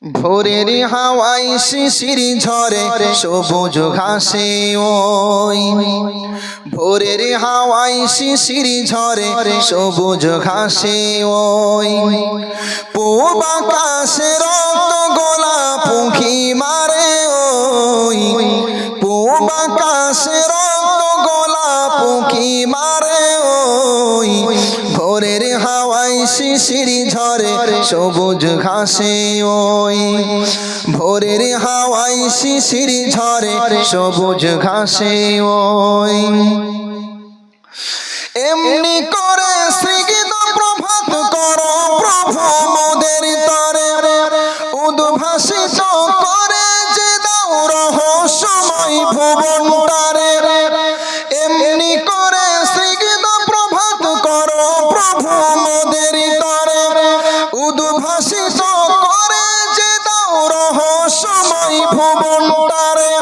ভোরের হাওয়ায় শিশির ঝরে সবুজ ঘাসে ওই ভোরের হাওয়ায় শিশির ঝরে সবুজ ঘাসে ওই পূব আকাশে রক্ত গোলাপ পাখি মারে ওই পূব আকাশে রক্ত গোলাপ পাখি মারে ওই ভোরের হাওয়ায় শিশির ঝরে সবুজ ঘাসে ওই ভোরের হাওয়ায় শিশির ঝরে সবুজ ঘাসে ওই এমনি করে স্নিগ্ধ প্রভাত করো প্রভু মোদের তরে উদ্ভাসিত করে যে দাও রহস্যময় ভুবনটারে এমনি করে স্নিগ্ধ প্রভাত করো প্রভু মোদের তরে উদ্ভাসিত করে যে দাও রহস্যময় ভুবনটারে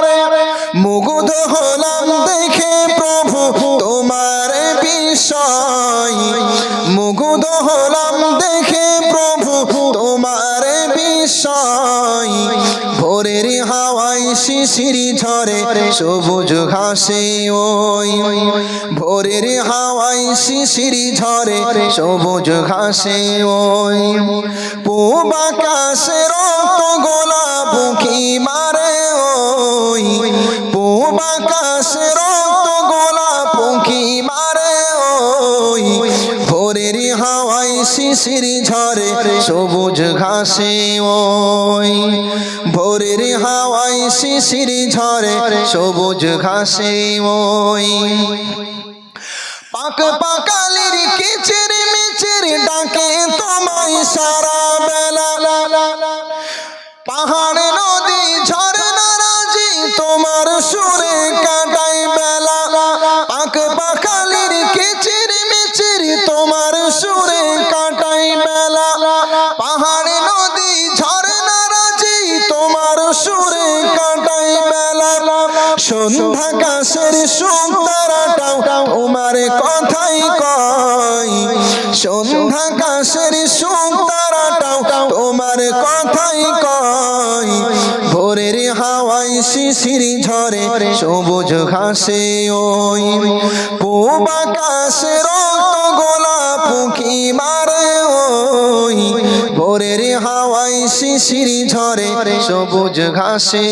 মুগ্ধ হলাম দেখে প্রভু তোমার বিষয় মুগ্ধ হলাম দেখে প্রভু তোমার বিষয় ভোরের হাওয়ায় শিশির ঝরে সবুজ ঘাসে ওই ভোরের হাওয়ায় শিশির ঝরে সবুজ ঘাসে ওই পূব আকাশে রক্ত গোলাপ পাখি মারে ওই পূব আকাশে রক্ত গোলাপ পাখি মারে ওই ভোরের হাওয়ায় শিশির ঝরে সবুজ ঘাসে ওই ভোরের হাওয়ায় শিশির ঝরে সবুজ ঘাসে ওই পাক পাকালির কিচির মিচির ডাকে তোমায় সারা বেলা পাহাড় নদী ঝরনা রাজি তোমার সুরে কাটাই বেলা পাক পাকালির কিচির মিচির তোমার সুরে কাটাই বেলা পাহাড় নদী ঝরনা রাজি তোমার সুরে কাটাই বেলা সন্ধ্যা কাশের সুন্দরটাও তোমার কথাই কয় সন্ধ্যা কাশের সুন্দরটাও তোমার কথাই কয় ভোরের হাওয়ায় শিশির ঝরে সবুজ ঘাসে ওই পূব আকাশে রক্ত গোলাপ পাখি মারে ওই ভোরের হাওয়ায় শিশির ঝরে সবুজ ঘাসে